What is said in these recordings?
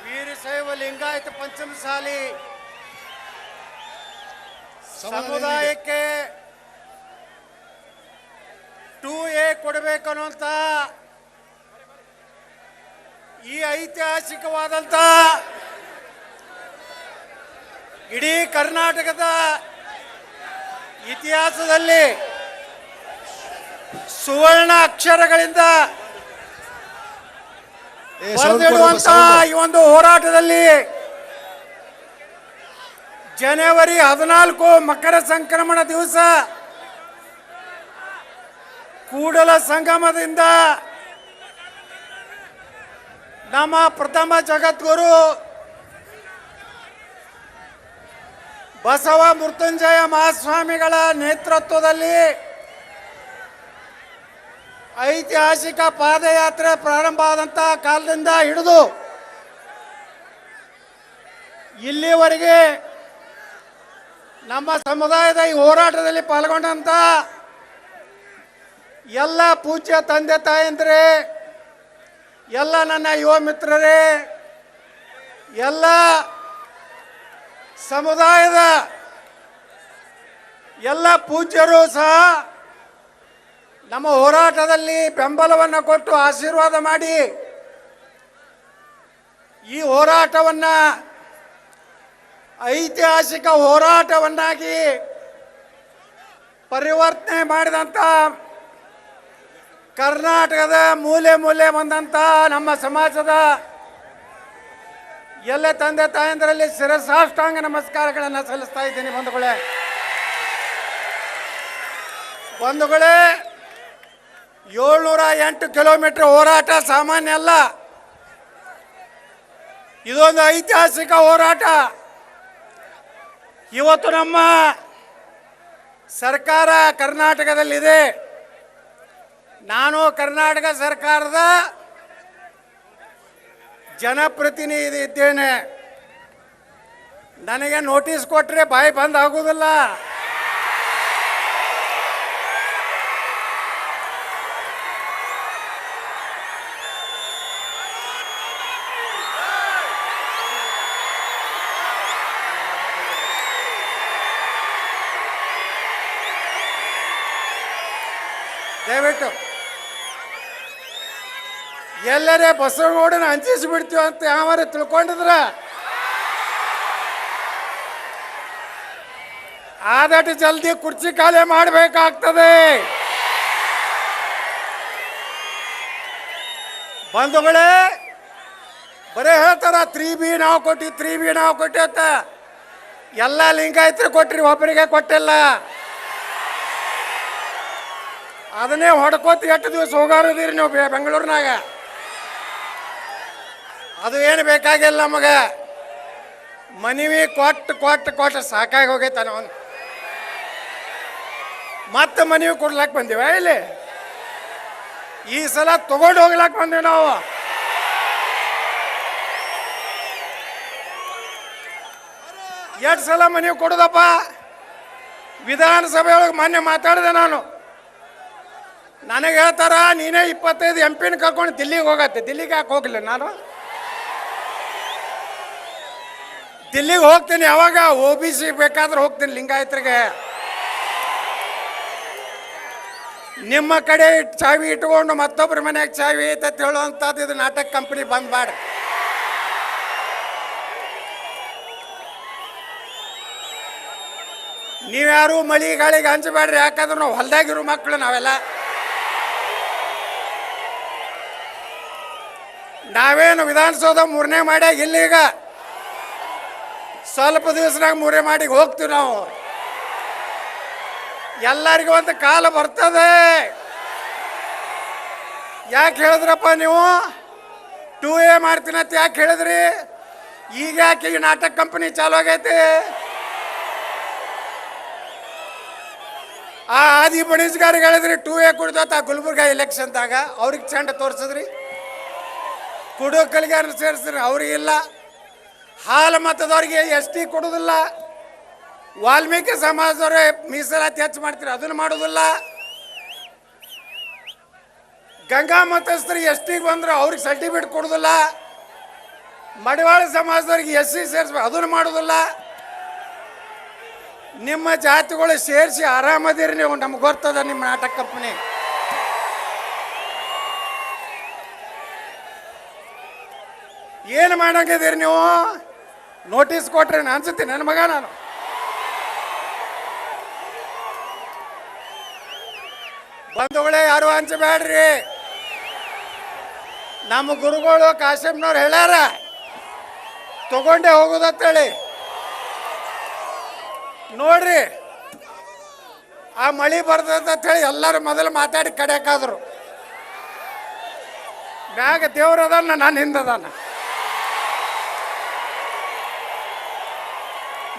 ವೀರಶೈವ ಲಿಂಗಾಯತ ಪಂಚಮಸಾಲಿ ಸಮುದಾಯಕ್ಕೆ 2A ಕೊಡಬೇಕನ್ನುವಂತ ಈ ಐತಿಹಾಸಿಕವಾದಂತ ಇಡೀ ಕರ್ನಾಟಕದ ಇತಿಹಾಸದಲ್ಲಿ ಸುವರ್ಣ ಅಕ್ಷರಗಳಿಂದ ಬರೆದಿಡುವಂತಹ ಈ ಒಂದು ಹೋರಾಟದಲ್ಲಿ ಜನವರಿ 14 ಮಕರ ಸಂಕ್ರಮಣ ದಿವಸ ಕೂಡಲ ಸಂಗಮದಿಂದ ನಮ್ಮ ಪ್ರಥಮ ಜಗದ್ಗುರು ಬಸವ ಮೃತ್ಯುಂಜಯ ಮಹಾಸ್ವಾಮಿಗಳ ನೇತೃತ್ವದಲ್ಲಿ ಐತಿಹಾಸಿಕ ಪಾದಯಾತ್ರೆ ಪ್ರಾರಂಭ ಆದಂಥ ಕಾಲದಿಂದ ಹಿಡಿದು ಇಲ್ಲಿವರೆಗೆ ನಮ್ಮ ಸಮುದಾಯದ ಈ ಹೋರಾಟದಲ್ಲಿ ಪಾಲ್ಗೊಂಡಂಥ ಎಲ್ಲ ಪೂಜ್ಯ ತಂದೆ ತಾಯಂದ್ರೆ, ಎಲ್ಲ ನನ್ನ ಯುವ ಮಿತ್ರರೇ, ಎಲ್ಲ ಸಮುದಾಯದ ಎಲ್ಲ ಪೂಜ್ಯರು ಸಹ ನಮ್ಮ ಹೋರಾಟದಲ್ಲಿ ಬೆಂಬಲವನ್ನು ಕೊಟ್ಟು ಆಶೀರ್ವಾದ ಮಾಡಿ ಈ ಹೋರಾಟವನ್ನು ಐತಿಹಾಸಿಕ ಹೋರಾಟವನ್ನಾಗಿ ಪರಿವರ್ತನೆ ಮಾಡಿದಂಥ ಕರ್ನಾಟಕದ ಮೂಲೆ ಮೂಲೆ ಬಂದಂಥ ನಮ್ಮ ಸಮಾಜದ ಎಲ್ಲ ತಂದೆ ತಾಯಂದರಲ್ಲಿ ಶಿರಸಾಷ್ಟಾಂಗ ನಮಸ್ಕಾರಗಳನ್ನು ಸಲ್ಲಿಸ್ತಾ ಇದ್ದೀನಿ. ಬಂಧುಗಳೇ 708 ಕಿಲೋಮೀಟರ್ ಹೋರಾಟ ಸಾಮಾನ್ಯ ಅಲ್ಲ. ಇದೊಂದು ಐತಿಹಾಸಿಕ ಹೋರಾಟ. ಇವತ್ತು ನಮ್ಮ ಸರ್ಕಾರ ಕರ್ನಾಟಕದಲ್ಲಿದೆ. ನಾನು ಕರ್ನಾಟಕ ಸರ್ಕಾರದ ಜನಪ್ರತಿನಿಧಿ ಇದ್ದೇನೆ. ನನಗೆ ನೋಟಿಸ್ ಕೊಟ್ಟರೆ ಬಾಯಿ ಬಂದ್ ಆಗುವುದಿಲ್ಲ. ದಯವಿಟ್ಟು ಎಲ್ಲರೇ ಬಸವನಗೌಡನ ಹಂಚಿಸಿಬಿಡ್ತೀವಿ ಅಂತ ಯಾವಾರ ತಿಳ್ಕೊಂಡಿದ್ರ ಆದಷ್ಟು ಜಲ್ದಿ ಕುರ್ಚಿ ಖಾಲಿ ಮಾಡಬೇಕಾಗ್ತದೆ. ಬಂಧುಗಳೇ, ಬರೇ ಹೇಳ್ತಾರ 3B ನಾವು ಕೊಟ್ಟಿ ಅಂತ. ಎಲ್ಲ ಲಿಂಗಾಯತರು ಕೊಟ್ರಿ, ಒಬ್ಬರಿಗೆ ಕೊಟ್ಟಿಲ್ಲ. ಅದನ್ನೇ ಹೊಡ್ಕೋತಿ ಎಷ್ಟು ದಿವಸ ಹೋಗಾರದಿರಿ ನೀವು ಬೆಂಗಳೂರಿನಾಗ. ಅದು ಏನು ಬೇಕಾಗಿಲ್ಲ ನಮಗೆ. ಮನವಿ ಕೊಟ್ಟು ಸಾಕಾಗಿ ಹೋಗೈತಾನ. ಮತ್ತೆ ಮನವಿ ಕೊಡ್ಲಾಕ್ ಬಂದೀವ ಇಲ್ಲಿ. ಈ ಸಲ ತಗೊಂಡು ಹೋಗ್ಲಾಕ್ ಬಂದೀವಿ ನಾವು. ಎಷ್ಟು ಸಲ ಮನವಿ ಕೊಡೋದಪ್ಪ. ವಿಧಾನಸಭೆ ಒಳಗೆ ಮೊನ್ನೆ ಮಾತಾಡಿದೆ ನಾನು. ನನಗೆ ಹೇಳ್ತಾರ ನೀನೇ 25 MP ಕರ್ಕೊಂಡು ದಿಲ್ಲಿಗೆ ಹೋಗತ್ತೆ. ದಿಲ್ಲಿಗೆ ಯಾಕೆ ಹೋಗ್ಲಿಲ್ಲ ನಾನು? ದಿಲ್ಲಿಗೆ ಹೋಗ್ತೀನಿ. ಯಾವಾಗ OBC ಬೇಕಾದ್ರೆ ಹೋಗ್ತೀನಿ ಲಿಂಗಾಯತರಿಗೆ. ನಿಮ್ಮ ಕಡೆ ಚಾವಿ ಇಟ್ಕೊಂಡು ಮತ್ತೊಬ್ಬರ ಮನೆಯಾಗ ಚಾವಿ ಐತೆ ಹೇಳುವಂಥದ್ದು ಇದು ನಾಟಕ ಕಂಪನಿ ಬಂದ್ ಮಾಡಿ. ನೀವ್ಯಾರು ಮಳಿ ಗಾಳಿಗೆ ಹಂಚಬೇಡ್ರಿ. ಯಾಕಂದ್ರೆ ನಾವು ಹೊಲ್ದಾಗಿರೋ ಮಕ್ಕಳು ನಾವೆಲ್ಲ. ನಾವೇನು ವಿಧಾನಸೌಧ 3ನೇ ಮಾಡ್ಯಾಗ ಇಲ್ಲೀಗ ಸ್ವಲ್ಪ ದಿವಸನಾಗ 3ನೇ ಮಾಡಿ ಹೋಗ್ತೀವಿ ನಾವು. ಎಲ್ಲರಿಗೂ ಒಂದು ಕಾಲ ಬರ್ತದೆ. ಯಾಕೆ ಹೇಳಿದ್ರಪ್ಪ ನೀವು 2A ಮಾಡ್ತೀನಿ ಅಂತ ಯಾಕೆ ಹೇಳಿದ್ರಿ? ಈಗ ಯಾಕೆ ಈ ನಾಟಕ ಕಂಪನಿ ಚಾಲು ಆಗೈತಿ? ಆ ಆದಿ ಬಣಿಸ್ಗಾರಿಗೆ ಹೇಳಿದ್ರಿ 2A ಕುಡ್ದೋತ ಗುಲ್ಬರ್ಗ ಎಲೆಕ್ಷನ್ದಾಗ. ಅವ್ರಿಗೆ ಚಂಡ ತೋರಿಸಿದ್ರಿ. ಕುಡುಕಲಿಗೆ ಸೇರಿಸ್ರಿ, ಅವ್ರಿಗಿಲ್ಲ. ಹಾಲು ಮತದವ್ರಿಗೆ ST ಕೊಡೋದಿಲ್ಲ. ವಾಲ್ಮೀಕಿ ಸಮಾಜದವ್ರೆ ಮೀಸಲಾತಿ ಹೆಚ್ಚು ಮಾಡ್ತೀರಿ, ಅದನ್ನು ಮಾಡೋದಿಲ್ಲ. ಗಂಗಾ ಮತಸ್ಥರಿಗೆ ಎಸ್ ಟಿಗೆ ಬಂದ್ರೆ ಅವ್ರಿಗೆ ಸರ್ಟಿಫಿಕೇಟ್ ಕೊಡೋದಿಲ್ಲ, ಮಡಿವಾಳ ಸಮಾಜದವ್ರಿಗೆ ಎಸ್ ಸಿ ಸೇರಿಸ್ಬೇಕು ಅದನ್ನು ಮಾಡೋದಿಲ್ಲ. ನಿಮ್ಮ ಜಾತಿಗಳು ಸೇರಿಸಿ ಆರಾಮದಿರಿ ನೀವು, ನಮ್ಗೆ ಗೊತ್ತದ ನಿಮ್ಮ ನಾಟಕ ಕಂಪನಿ. ಏನು ಮಾಡಂಗಿದ್ದೀರಿ ನೀವು? ನೋಟಿಸ್ ಕೊಟ್ರೆ ನಾನು ಅನ್ಸುತ್ತೀನಿ ನನ್ನ ಮಗ ನಾನು. ಬಂಧುಗಳೇ, ಯಾರು ಹಂಚಬೇಡ್ರಿ. ನಮ್ಮ ಗುರುಗಳು ಕಾಶಿಮ್ನವ್ರು ಹೇಳ್ಯಾರ ತಗೊಂಡೇ ಹೋಗೋದತ್ತೇಳಿ. ನೋಡ್ರಿ, ಆ ಮಳಿ ಬರ್ತದಂತ ಹೇಳಿ ಎಲ್ಲರೂ ಮೊದಲು ಮಾತಾಡಿ ಕಡೆಯಾಕಾದ್ರು. ಮ್ಯಾಗ ದೇವ್ರದಾನ, ನಾನು ಹಿಂದದಾನ.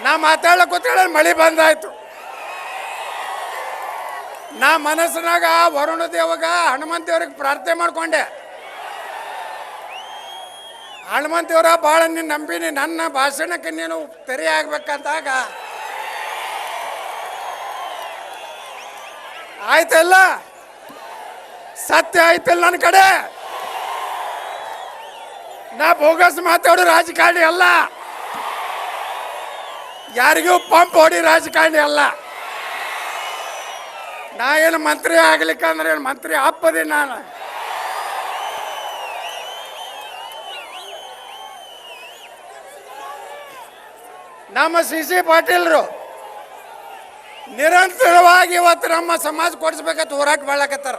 ನಾ ಮಾತಾಡ್ಲಿಕ್ಕೆ ಕೂತೇಳ ಮಳಿ ಬಂದಾಯ್ತು. ನಾ ಮನಸ್ಸಿನಾಗ ವರುಣ ದೇವಗ ಹನುಮಂತ ದೇವ್ರಿಗೆ ಪ್ರಾರ್ಥನೆ ಮಾಡ್ಕೊಂಡೆ. ಹನುಮಂತ ದೇವ್ರ ಭಾಳ ನೀನು ನಂಬಿನಿ, ನನ್ನ ಭಾಷಣಕ್ಕೆ ನೀನು ತೆರೆ ಆಗ್ಬೇಕಂತಾಗ ಆಯ್ತಲ್ಲ, ಸತ್ಯ ಆಯ್ತಲ್ಲ ನನ್ನ ಕಡೆ. ನಾ ಬೋಗಸ್ ಮಾತಾಡೋ ರಾಜಕಾರಣಿ ಅಲ್ಲ, ಯಾರಿಗೂ ಪಂಪ್ ಹೊಡಿ ರಾಜಕಾರಣಿ ಅಲ್ಲ. ನಾ ಏನು ಮಂತ್ರಿ ಆಗ್ಲಿಕ್ಕಂದ್ರೆ ಏನು ಮಂತ್ರಿ ಅಪ್ಪದಿ ನಾನು. ನಮ್ಮ ಸಿ ಪಾಟೀಲ್ರು ನಿರಂತರವಾಗಿ ಇವತ್ತು ನಮ್ಮ ಸಮಾಜ ಕೊಡಿಸ್ಬೇಕಂತ ಹೋರಾಟ ಮಾಡ್ಲಕತ್ತಾರ.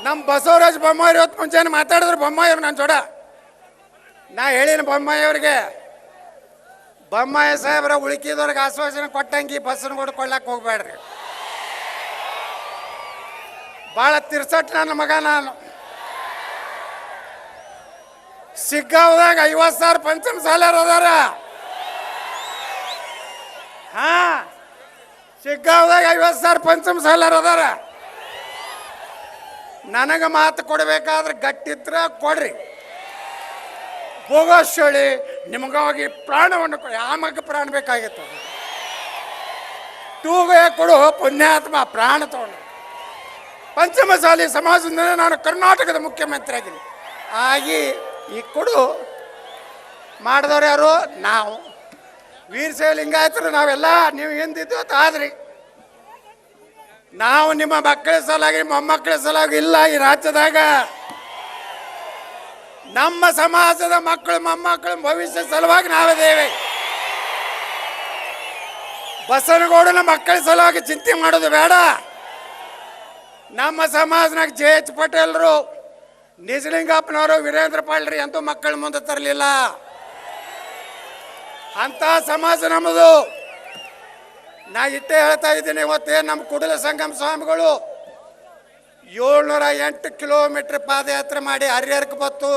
ನಮ್ಮ ಬಸವರಾಜ ಬೊಮ್ಮಾಯಿ ಇವತ್ತು ಮುಂಚೆನೆ ಮಾತಾಡಿದ್ರು. ಬೊಮ್ಮಾಯಿ ಅವ್ರು ನನ್ನ ಜೋಡ ನಾ ಹೇಳಿನ ಬೊಮ್ಮಾಯಿ ಅವ್ರಿಗೆ, ಬೊಮ್ಮಾಯಿ ಸಾಹೇಬ್ರ ಉಳುಕಿದವ್ರಿಗೆ ಆಶ್ವಾಸನೆ ಕೊಟ್ಟಂಗೆ ಬಸ್ಸನ್ನು ಕೊಡ್ಕೊಳ್ಳಕ್ಕೆ ಹೋಗ್ಬೇಡ್ರಿ. ಭಾಳ ತಿರ್ಸಟ್ ನನ್ನ ಮಗ ನಾನು. ಸಿಗ್ಗಾವ್ದಾಗ 50,000 ಪಂಚಮ ಸಾಲರ್ ಅದಾರ. ಹಾ, ಸಿಗ್ಗಾವ್ದಾಗ 50,000 ಪಂಚಮ ಸಾಲರ್ ಅದಾರ. ನನಗೆ ಮಾತು ಕೊಡಬೇಕಾದ್ರೆ ಗಟ್ಟಿದ್ರ ಕೊಡ್ರಿ, ಭೋಗಶಳಿ ನಿಮಗಾಗಿ ಪ್ರಾಣವನ್ನು ಕೊಡಿ. ಆಮಗ ಪ್ರಾಣ ಬೇಕಾಗಿತ್ತು, ಟೂಗೆ ಕೊಡು ಪುಣ್ಯಾತ್ಮ ಪ್ರಾಣ ತಗೊಂಡು. ಪಂಚಮಸಾಲಿ ಸಮಾಜದಿಂದ ನಾನು ಕರ್ನಾಟಕದ ಮುಖ್ಯಮಂತ್ರಿ ಆಗಿದ್ದೀನಿ ಆಗಿ ಈ ಕೊಡು ಮಾಡಿದವ್ರು ಯಾರು? ನಾವು ವೀರಶೈವ ಲಿಂಗಾಯತರು ನಾವೆಲ್ಲ. ನೀವು ಎಂದಿದ್ದು ಆದ್ರಿ, ನಾವು ನಿಮ್ಮ ಮಕ್ಕಳ ಸಲುವಾಗಿ ಮೊಮ್ಮಕ್ಕಳ ಸಲುವಾಗಿ ಇಲ್ಲ. ಈ ರಾಜ್ಯದಾಗ ನಮ್ಮ ಸಮಾಜದ ಮಕ್ಕಳು ಮೊಮ್ಮಕ್ಕಳ ಭವಿಷ್ಯ ಸಲುವಾಗಿ ನಾವಿದ್ದೇವೆ. ಬಸನಗೌಡನ ಮಕ್ಕಳ ಸಲುವಾಗಿ ಚಿಂತೆ ಮಾಡೋದು ಬೇಡ. ನಮ್ಮ ಸಮಾಜನಾಗ JH ಪಟೇಲ್ರು, ನಿಜಲಿಂಗಪ್ಪನವರು, ವೀರೇಂದ್ರ ಪಾಳ್ರಿ ಅಂತೂ ಮಕ್ಕಳ ಮುಂದೆ ತರಲಿಲ್ಲ. ಅಂತ ಸಮಾಜ ನಮ್ಮದು. ನಾ ಇಟ್ಟೇ ಹೇಳ್ತಾ ಇದ್ದೀನಿ, ಇವತ್ತೇ ನಮ್ಮ ಕೂಡಲ ಸಂಗಮ ಸ್ವಾಮಿಗಳು 708 ಕಿಲೋಮೀಟರ್ ಪಾದಯಾತ್ರೆ ಮಾಡಿ ಹರಿಹರಕ್ಕೆ ಬತ್ತು.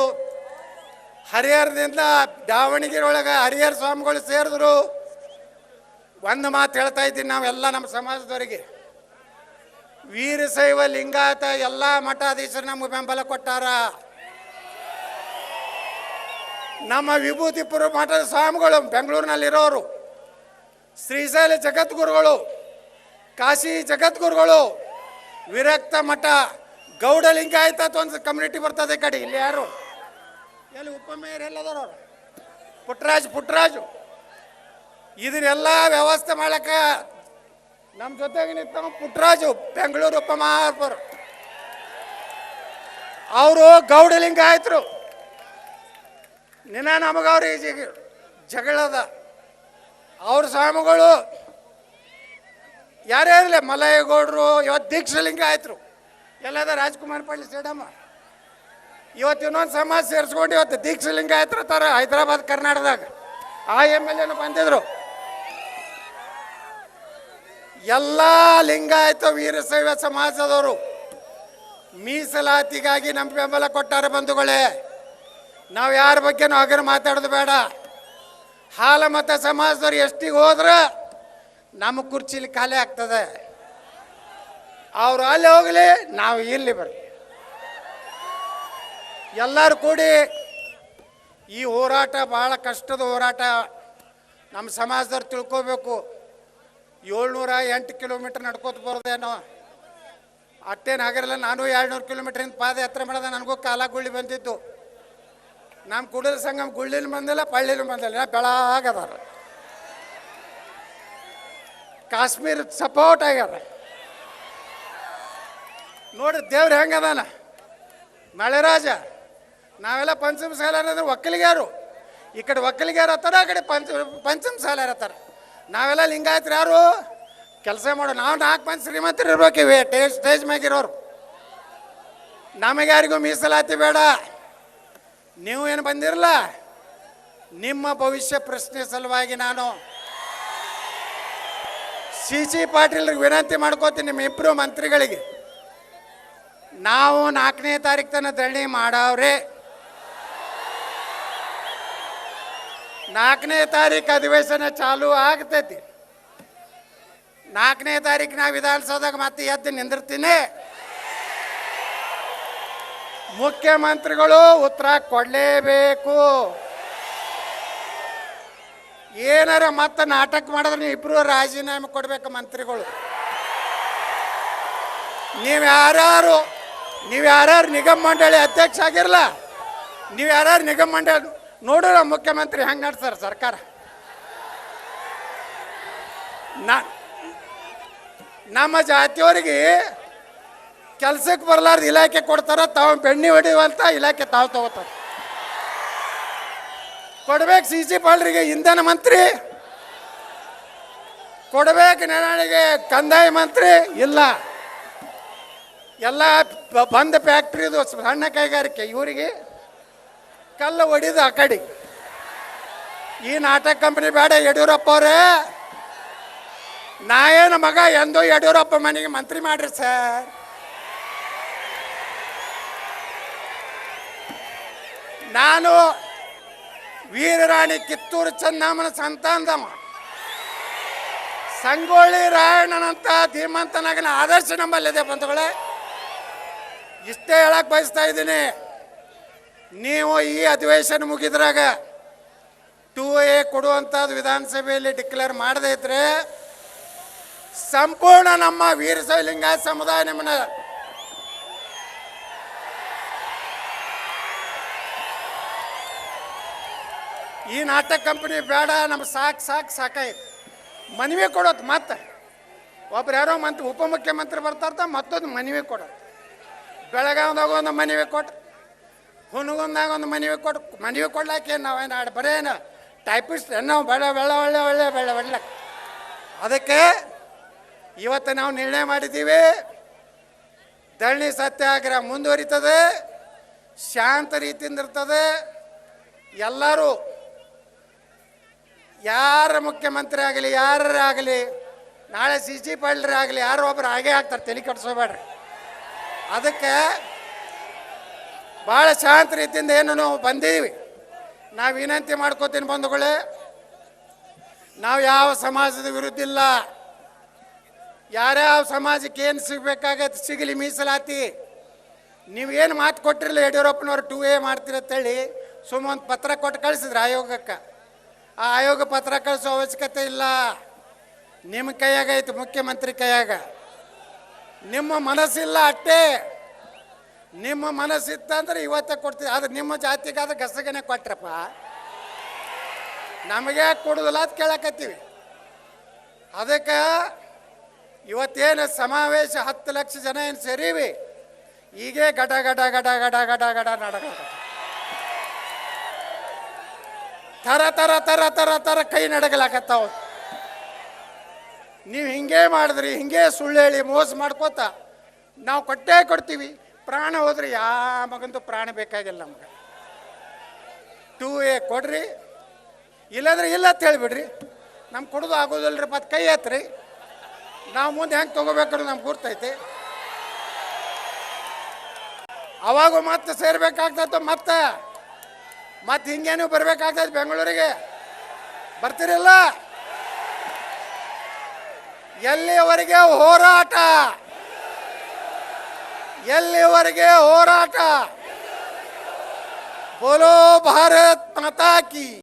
ಹರಿಹರದಿಂದ ದಾವಣಗೆರೆ ಒಳಗೆ ಹರಿಹರ ಸ್ವಾಮಿಗಳು ಸೇರಿದ್ರು. ಒಂದು ಮಾತು ಹೇಳ್ತಾ ಇದ್ದೀನಿ, ನಾವೆಲ್ಲ ನಮ್ಮ ಸಮಾಜದವರಿಗೆ, ವೀರಶೈವ ಲಿಂಗಾಯತ ಎಲ್ಲ ಮಠಾಧೀಶರು ನಮಗೆ ಬೆಂಬಲ ಕೊಟ್ಟಾರ. ನಮ್ಮ ವಿಭೂತಿಪುರ ಮಠದ ಸ್ವಾಮಿಗಳು ಬೆಂಗಳೂರಿನಲ್ಲಿರೋರು, ಶ್ರೀಶೈಲ ಜಗದ್ಗುರುಗಳು, ಕಾಶಿ ಜಗದ್ಗುರುಗಳು, ವಿರಕ್ತ ಮಠ, ಗೌಡ ಲಿಂಗಾಯತ ಅಂತ ಒಂದು ಕಮ್ಯುನಿಟಿ ಬರ್ತದೆ ಕಡೆ. ಇಲ್ಲಿ ಯಾರು ಎಲ್ಲಿ ಉಪಮೇಯರ್ ಎಲ್ಲದವರು? ಪುಟ್ಟರಾಜು. ಇದನ್ನೆಲ್ಲ ವ್ಯವಸ್ಥೆ ಮಾಡಕ ನಮ್ಮ ಜೊತೆಗೆ ನಿಂತ ಪುಟ್ಟರಾಜು, ಬೆಂಗಳೂರು ಉಪಮಹಾಪೌರ. ಅವರು ಗೌಡ ಲಿಂಗಾಯತರು. ನಿನ್ನ ನಮಗವ್ರಿಗೆ ಜಗಳದ. ಅವ್ರ ಸ್ವಾಮಿಗಳು ಯಾರೇ ಇರಲಿ, ಮಲಯಗೌಡರು, ಇವತ್ತು ದೀಕ್ಷಾ ಲಿಂಗಾಯತರು ಎಲ್ಲದ. ರಾಜ್ಕುಮಾರ್ ಪಾಟೀಲ್ ಸ್ಟೇಡಮ್ಮ ಇವತ್ತು ಇನ್ನೊಂದು ಸಮಾಜ ಸೇರಿಸ್ಕೊಂಡು ಇವತ್ತು ದೀಕ್ಷಾ ಲಿಂಗಾಯತರ ತರ ಹೈದರಾಬಾದ್ ಕರ್ನಾಟಕದಾಗ ಆ MLA ಬಂದಿದ್ರು. ಎಲ್ಲ ಲಿಂಗಾಯತ ವೀರಶೈವ ಸಮಾಜದವರು ಮೀಸಲಾತಿಗಾಗಿ ನಮ್ಮ ಬೆಂಬಲ ಕೊಟ್ಟಾರೆ. ಬಂಧುಗಳೇ, ನಾವು ಯಾರ ಬಗ್ಗೆನೂ ಹಗರು ಮಾತಾಡೋದು ಬೇಡ. ಹಾಲ ಮತ ಸಮಾಜದವ್ರು ಎಷ್ಟಿಗೆ ಹೋದ್ರೆ ನಮ್ಮ ಕುರ್ಚಿಲಿ ಖಾಲಿ ಆಗ್ತದೆ. ಅವರು ಅಲ್ಲಿ ಹೋಗಲಿ, ನಾವು ಇಲ್ಲಿ ಬರಲಿ. ಎಲ್ಲರೂ ಕೂಡಿ ಈ ಹೋರಾಟ ಭಾಳ ಕಷ್ಟದ ಹೋರಾಟ. ನಮ್ಮ ಸಮಾಜದವ್ರು ತಿಳ್ಕೋಬೇಕು. 708 ಕಿಲೋಮೀಟರ್ ನಡ್ಕೋತ ಬರೋದೇನೋ, ಅಟ್ಟೇನು ಆಗಿರಲ್ಲ. ನಾನು 200 ಕಿಲೋಮೀಟ್ರಿಂದ ಪಾದಯಾತ್ರೆ ಮಾಡೋದ, ನನಗೂ ಕಾಲ ಗುಳ್ಳಿ ಬಂದಿತ್ತು. ನಮ್ಮ ಕುಡಿದ ಸಂಗಮ ಗುಳ್ಳಿನ ಬಂದಿಲ್ಲ, ಪಳ್ಳಿನೂ ಬಂದಿಲ್ಲ, ಬೆಳಗಾಗದಾರ. ಕಾಶ್ಮೀರ ಸಪೋರ್ಟ್ ಆಗ್ಯಾರ ನೋಡ್ರಿ. ದೇವ್ರು ಹೆಂಗದಾನ ಮಳೆರಾಜ. ನಾವೆಲ್ಲ ಪಂಚಮ ಸಾಲಾರ ಅಂದ್ರೆ ಒಕ್ಕಲಿಗ್ಯಾರು, ಈ ಕಡೆ ಒಕ್ಕಲಿಗ್ಯಾರು ಹತ್ತಾರ, ಆ ಕಡೆ ಪಂಚಮ ಸಾಲಾರ ಹತ್ತಾರ. ನಾವೆಲ್ಲ ಲಿಂಗಾಯತ್ರು ಯಾರು ಕೆಲಸ ಮಾಡೋ. ನಾವು 4 ಮಂದಿ ಶ್ರೀಮಂತರು ಇರ್ಬೇಕಿವೆ ಸ್ಟೇಜ್ ಮ್ಯಾಗಿರೋರು. ನಮಗೆ ಯಾರಿಗೂ ಮೀಸಲಾತಿ ಬೇಡ. ನೀವು ಏನು ಬಂದಿರಲ್ಲ, ನಿಮ್ಮ ಭವಿಷ್ಯ ಪ್ರಶ್ನೆ ಸಲುವಾಗಿ ನಾನು ಸಿ ಪಾಟೀಲ್ರಿಗೆ ವಿನಂತಿ ಮಾಡ್ಕೋತೀನಿ, ನಿಮ್ಮ ಇಬ್ಬರು ಮಂತ್ರಿಗಳಿಗೆ. ನಾವು 4ನೇ ತಾರೀಕು ತನಕ ಧರಣಿ ಮಾಡವ್ರೆ. 4ನೇ ತಾರೀಕು ಅಧಿವೇಶನ ಚಾಲು ಆಗ್ತೈತಿ. 4ನೇ ತಾರೀಕು ನಾ ವಿಧಾನಸೌಧದಾಗ ಮತ್ತೆ ಎದ್ದು ನಿಂದಿರ್ತೀನಿ. ಮುಖ್ಯಮಂತ್ರಿಗಳು ಉತ್ತರ ಕೊಡಲೇಬೇಕು. ಏನಾರ ಮತ್ತೆ ನಾಟಕ ಮಾಡಿದ್ರೆ ನೀವು ಇಬ್ಬರು ರಾಜೀನಾಮೆ ಕೊಡ್ಬೇಕು ಮಂತ್ರಿಗಳು. ನೀವು ಯಾರ್ಯಾರು ನಿಗಮ ಮಂಡಳಿ ಅಧ್ಯಕ್ಷ ಆಗಿರಲ್ಲ, ನೀವು ಯಾರ್ಯಾರು ನಿಗಮ ಮಂಡಳಿ ನೋಡೋಣ ಮುಖ್ಯಮಂತ್ರಿ ಹೆಂಗೆ ನಡೆಸ್ತಾರೆ ಸರ್ಕಾರ. ನಮ್ಮ ಜಾತಿಯವರಿಗೆ ಕೆಲ್ಸಕ್ಕೆ ಬರಲಾರ್ದು ಇಲಾಖೆ ಕೊಡ್ತಾರ, ತಾವು ಬೆಣ್ಣೆ ಹೊಡಿಯುವಂಥ ಇಲಾಖೆ ತಾವು ತಗೋತಾರೆ. ಕೊಡ್ಬೇಕು ಸಿ ಪಾಲ್ರಿಗೆ ಇಂಧನ ಮಂತ್ರಿ, ಕೊಡ್ಬೇಕು ನೆರಳಿಗೆ ಕಂದಾಯ ಮಂತ್ರಿ. ಇಲ್ಲ, ಎಲ್ಲ ಬಂದ ಫ್ಯಾಕ್ಟ್ರಿದು ಸಣ್ಣ ಕೈಗಾರಿಕೆ ಇವರಿಗೆ ಕಲ್ಲು ಹೊಡಿದು ಆ ಕಡೆ. ಈ ನಾಟಕ ಕಂಪ್ನಿ ಬೇಡ ಯಡಿಯೂರಪ್ಪ ಅವರೇ. ನಾ ಏನು ಮಗ ಎಂದೋ ಯಡಿಯೂರಪ್ಪ ಮನೆಗೆ ಮಂತ್ರಿ ಮಾಡ್ರಿ ಸರ್. ನಾನು ವೀರರಾಣಿ ಕಿತ್ತೂರು ಚೆನ್ನಮ್ಮನ ಸಂತಾನದಮ್ಮ, ಸಂಗೊಳ್ಳಿ ರಾಯಣ್ಣನಂತ ಧೀಮಂತನಾಗಿನ ಆದರ್ಶ ನಮ್ಮಲ್ಲಿದೆ ಬಂಧುಗಳೇ. ಇಷ್ಟೇ ಹೇಳಕ್ ಬಯಸ್ತಾ ಇದ್ದೀನಿ. ನೀವು ಈ ಅಧಿವೇಶನ ಮುಗಿದ್ರಾಗ 2A ಕೊಡುವಂಥದ್ದು ವಿಧಾನಸಭೆಯಲ್ಲಿ ಡಿಕ್ಲೇರ್ ಮಾಡದೇ ಇದ್ರೆ ಸಂಪೂರ್ಣ ನಮ್ಮ ವೀರಶೈವ ಲಿಂಗಾಯತ ಸಮುದಾಯ ನಿಮ್ಮನ್ನ ಈ ನಾಟಕ ಕಂಪನಿ ಬೇಡ, ನಮ್ಗೆ ಸಾಕಾಯ್ತು. ಮನವಿ ಕೊಡೋದು. ಮತ್ತೆ ಒಬ್ರು ಯಾರೋ ಉಪಮುಖ್ಯಮಂತ್ರಿ ಬರ್ತಾರ, ಮತ್ತೊಂದು ಮನವಿ ಕೊಡೋದು. ಬೆಳಗಾವ್ದಾಗ ಒಂದು ಮನವಿ ಕೊಟ್ಟು, ಹುನಗುಂದಾಗ ಒಂದು ಮನವಿ ಕೊಡ್ಲಾಕೆ ನಾವೇನು ಬರೇನು ಟೈಪಿಸ್ಟ್ ನಾವು ಒಳ್ಳೆ. ಅದಕ್ಕೆ ಇವತ್ತು ನಾವು ನಿರ್ಣಯ ಮಾಡಿದ್ದೀವಿ, ಧರಣಿ ಸತ್ಯಾಗ್ರಹ ಮುಂದುವರಿತದೆ, ಶಾಂತ ರೀತಿಯಿಂದ ಇರ್ತದೆ. ಎಲ್ಲರೂ ಯಾರ ಮುಖ್ಯಮಂತ್ರಿ ಆಗಲಿ ಯಾರಾಗಲಿ, ನಾಳೆ ಸಿ ಪಾಟೀಲ್ರೇ ಆಗಲಿ, ಯಾರೋ ಒಬ್ರು ಹಾಗೇ ಆಗ್ತಾರೆ, ತಲೆ ಕೆಡಿಸೋಬೇಡ್ರಿ. ಅದಕ್ಕೆ ಭಾಳ ಶಾಂತ ರೀತಿಯಿಂದ ಏನು ನಾವು ಬಂದೀವಿ. ನಾವು ವಿನಂತಿ ಮಾಡ್ಕೋತೀನಿ ಬಂಧುಗಳೇ, ನಾವು ಯಾವ ಸಮಾಜದ ವಿರುದ್ಧ ಇಲ್ಲ. ಯಾರ್ಯಾವ ಸಮಾಜಕ್ಕೆ ಏನು ಸಿಗಬೇಕಾಗತ್ತೆ ಸಿಗಲಿ ಮೀಸಲಾತಿ. ನೀವೇನು ಮಾತು ಕೊಟ್ಟಿರಲಿಲ್ಲ ಯಡಿಯೂರಪ್ಪನವ್ರು 2A ಮಾಡ್ತೀರಂತೇಳಿ ಒಂದು ಪತ್ರ ಕೊಟ್ಟು ಕಳಿಸಿದ್ರು ಆಯೋಗಕ್ಕೆ. ಆ ಆಯೋಗ ಪತ್ರ ಕಳಿಸೋ ಅವಶ್ಯಕತೆ ಇಲ್ಲ. ನಿಮ್ಮ ಕೈಯಾಗ ಐತಿ, ಮುಖ್ಯಮಂತ್ರಿ ಕೈಯಾಗ. ನಿಮ್ಮ ಮನಸ್ಸಿಲ್ಲ ಅಷ್ಟೇ. ನಿಮ್ಮ ಮನಸ್ಸಿತ್ತಂದ್ರೆ ಇವತ್ತೇ ಕೊಡ್ತೀವಿ. ಅದು ನಿಮ್ಮ ಜಾತಿಗಾದ ಗಸಗನೆ ಕೊಟ್ರಪ್ಪ, ನಮಗೆ ಕೊಡುದಿಲ್ಲ ಅಂತ ಕೇಳಕತ್ತೀವಿ. ಅದಕ್ಕೆ ಇವತ್ತೇನು ಸಮಾವೇಶ 10 ಲಕ್ಷ ಜನ ಏನು ಸೇರೀವಿ, ಹೀಗೆ ಗಡ ಗಡ ಗಡ ಗಡ ಗಡ ಗಡ ನಡಕ ತರ ತರ ತರ ತರ ತರ ಕೈ ನಡಗಲಾಕತ್ತಾವ. ನೀವು ಹಿಂಗೆ ಮಾಡಿದ್ರಿ, ಹಿಂಗೆ ಸುಳ್ಳು ಹೇಳಿ ಮೋಸ ಮಾಡ್ಕೋತ ನಾವು ಕೊಟ್ಟೇ ಕೊಡ್ತೀವಿ. ಪ್ರಾಣ ಹೋದ್ರಿ ಯಾವ ಮಗಂತೂ ಪ್ರಾಣ ಬೇಕಾಗಿಲ್ಲ ನಮ್ಗೆ. 2A ಕೊಡ್ರಿ, ಇಲ್ಲಾಂದ್ರೆ ಇಲ್ಲ ಅಂತ ಹೇಳಿಬಿಡ್ರಿ. ನಮ್ಗೆ ಕೊಡೋದು ಆಗೋದಿಲ್ಲರಿ, ಮತ್ತೆ ಕೈ ಎತ್ರಿ. ನಾವು ಮುಂದೆ ಹೆಂಗೆ ತೊಗೋಬೇಕಂದ್ರೆ ನಮ್ಗೆ ಗುರ್ತೈತಿ. ಅವಾಗ ಮತ್ತೆ ಸೇರ್ಬೇಕಾಗ್ತೈತೆ. ಮತ್ತೆ ಹಿಂಗೇನು ಬರ್ಬೇಕಾಗ್ತೈತೆ ಬೆಂಗಳೂರಿಗೆ. ಬರ್ತೀರಿಲ್ಲ? ಎಲ್ಲಿವರೆಗೆ ಹೋರಾಟ, ಎಲ್ಲಿವರೆಗೆ ಹೋರಾಟ. ಬೋಲೋ ಭಾರತ್ ಮಾತಾ ಕಿ.